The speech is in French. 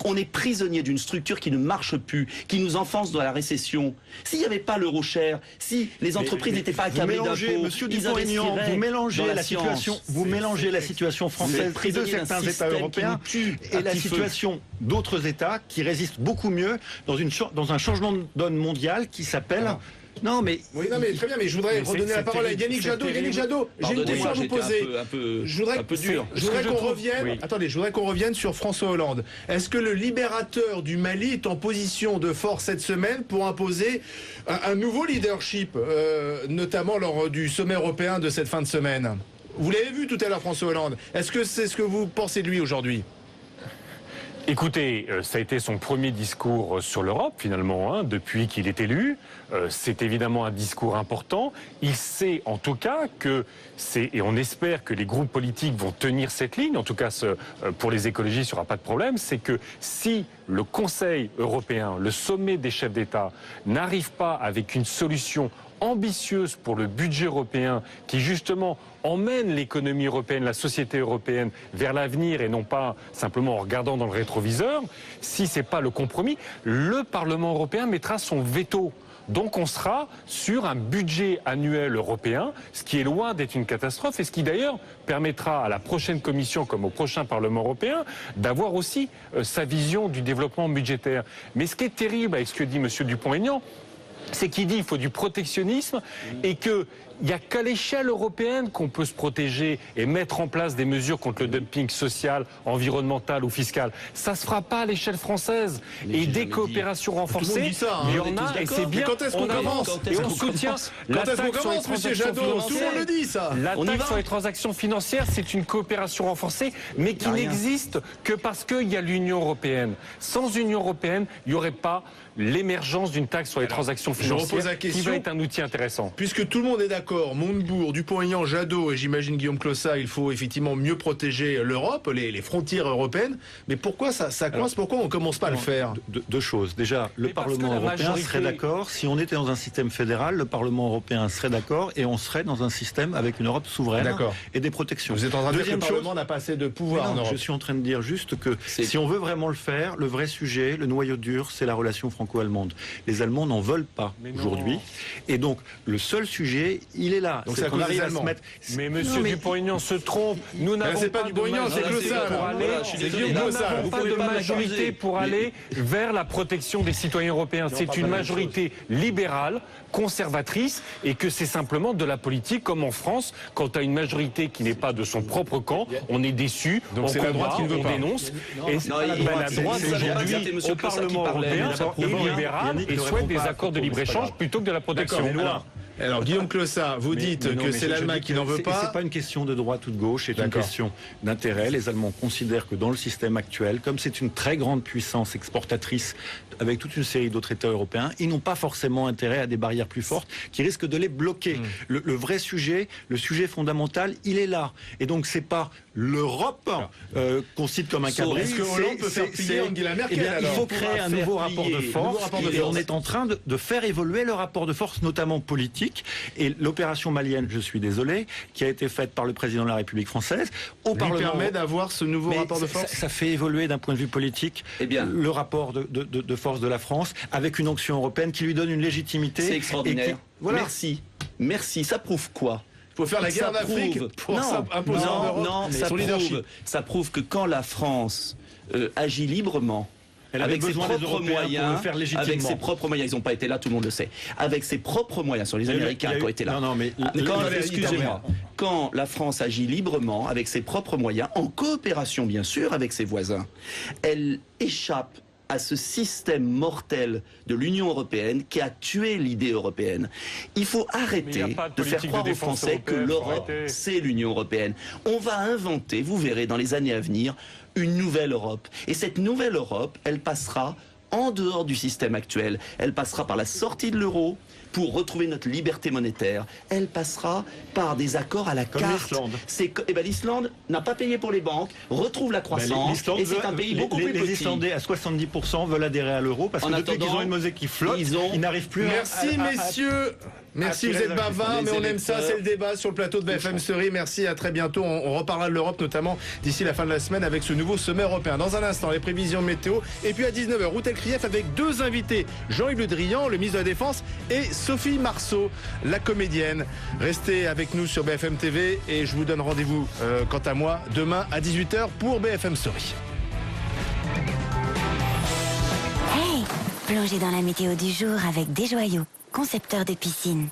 On est prisonnier d'une structure qui ne marche plus, qui nous enfonce dans la récession. S'il n'y avait pas l'euro cher, si les entreprises n'étaient pas accablées d'impôts, Monsieur Dupont-Aignan, vous mélangez la situation française et de certains États européens et la situation d'autres États qui résistent beaucoup mieux dans un changement de donne mondial qui s'appelle... Non mais très bien, mais je voudrais redonner la parole à Yannick Jadot. Yannick Jadot, j'ai une question à vous poser. Je voudrais qu'on revienne sur François Hollande. Est-ce que le libérateur du Mali est en position de force cette semaine pour imposer un nouveau leadership, notamment lors du sommet européen de cette fin de semaine? Vous l'avez vu tout à l'heure, François Hollande. Est-ce que c'est ce que vous pensez de lui aujourd'hui? Écoutez, ça a été son premier discours sur l'Europe, finalement, depuis qu'il est élu. C'est évidemment un discours important. Il sait, en tout cas, et on espère que les groupes politiques vont tenir cette ligne, en tout cas, pour les écologistes, il n'y aura pas de problème, c'est que si le Conseil européen, le sommet des chefs d'État, n'arrive pas avec une solution ambitieuse pour le budget européen qui justement emmène l'économie européenne, la société européenne vers l'avenir et non pas simplement en regardant dans le rétroviseur, si ce n'est pas le compromis, le Parlement européen mettra son veto. Donc on sera sur un budget annuel européen, ce qui est loin d'être une catastrophe et ce qui d'ailleurs permettra à la prochaine Commission comme au prochain Parlement européen d'avoir aussi sa vision du développement budgétaire. Mais ce qui est terrible avec ce que dit M. Dupont-Aignan, c'est qu'il dit qu'il faut du protectionnisme et qu'il n'y a qu'à l'échelle européenne qu'on peut se protéger et mettre en place des mesures contre le dumping social, environnemental ou fiscal. Ça ne se fera pas à l'échelle française. Et des coopérations renforcées, il y en a et c'est bien. Quand est-ce qu'on commence? Et on soutient la taxe sur les transactions financières. Tout le monde le dit, ça. La taxe sur les transactions financières, c'est une coopération renforcée, mais qui n'existe que parce qu'il y a l'Union européenne. Sans Union européenne, il n'y aurait pas l'émergence d'une taxe sur les transactions financières qui va être un outil intéressant. Puisque tout le monde est d'accord, Montebourg, Dupont-Aignan, Jadot et j'imagine Guillaume Clossat, il faut effectivement mieux protéger l'Europe, les frontières européennes. Mais pourquoi ça coince? Pourquoi on ne commence pas à le faire? Deux choses. Déjà, le Parlement européen serait d'accord. Si on était dans un système fédéral, le Parlement européen serait d'accord et on serait dans un système avec une Europe souveraine et des protections. Vous êtes en train de dire que le Parlement n'a pas assez de pouvoir en Europe. Je suis en train de dire juste que si on veut vraiment le faire, le vrai sujet, le noyau dur, c'est la relation franco-allemande. Les Allemands n'en veulent pas aujourd'hui. Et donc, le seul sujet, il est là. Donc, c'est qu'on arrive à se mettre... Mais monsieur Dupont-Aignan se trompe. Nous n'avons pas de majorité pour aller vers la protection des citoyens européens. C'est une majorité libérale, conservatrice, et que c'est simplement de la politique, comme en France, quand tu as une majorité qui n'est pas de son propre camp, on est déçu, on combat, on dénonce. Et la droite aujourd'hui, au Parlement européen, est libérale et souhaite des accords de libre-échange plutôt que de la protection. Alors Guillaume Clossat, vous dites que c'est l'Allemagne qui n'en veut pas. C'est pas une question de droite ou de gauche, c'est une question d'intérêt. Les Allemands considèrent que dans le système actuel, comme c'est une très grande puissance exportatrice avec toute une série d'autres États européens, ils n'ont pas forcément intérêt à des barrières plus fortes qui risquent de les bloquer. Le vrai sujet, le sujet fondamental, il est là. Et donc c'est pas l'Europe qu'on cite comme un cabri. Est-ce que Hollande peut faire plier Angela Merkel? Il faut créer un nouveau rapport de force. Et on est en train de faire évoluer le rapport de force, notamment politique. Et l'opération malienne, je suis désolé, qui a été faite par le président de la République française, au Parlement permet d'avoir ce nouveau rapport de force. Ça fait évoluer d'un point de vue politique le rapport de force de la France avec une onction européenne qui lui donne une légitimité. C'est extraordinaire. Voilà. Merci. Ça prouve quoi? Il faut faire la guerre en Afrique pour imposer en Europe son leadership. Ça prouve que quand la France agit librement, avec ses propres moyens, ils n'ont pas été là, tout le monde le sait. Avec ses propres moyens, sur les Américains qui ont été là. Excusez-moi. Quand la France agit librement, avec ses propres moyens, en coopération bien sûr avec ses voisins, elle échappe à ce système mortel de l'Union européenne qui a tué l'idée européenne. Il faut arrêter de faire croire aux Français que l'Europe, c'est l'Union européenne. On va inventer, vous verrez dans les années à venir, une nouvelle Europe. Et cette nouvelle Europe, elle passera en dehors du système actuel. Elle passera par la sortie de l'euro pour retrouver notre liberté monétaire. Elle passera par des accords à la carte. L'Islande n'a pas payé pour les banques, retrouve la croissance, et c'est un pays beaucoup plus petit. Les Islandais, à 70%, veulent adhérer à l'euro parce que depuis qu'ils ont une monnaie qui flotte, ils n'arrivent plus Merci, messieurs. Merci, vous êtes bavards, mais on aime ça, c'est le débat sur le plateau de BFM Story. Merci, à très bientôt. On reparlera de l'Europe, notamment d'ici la fin de la semaine, avec ce nouveau sommet européen. Dans un instant, les prévisions météo. Et puis à 19h, Routel Krief avec deux invités, Jean-Yves Le Drian, le ministre de la Défense, et Sophie Marceau, la comédienne. Restez avec nous sur BFM TV et je vous donne rendez-vous, quant à moi, demain à 18h pour BFM Story. Hey, plongez dans la météo du jour avec Des Joyaux, concepteur de piscine.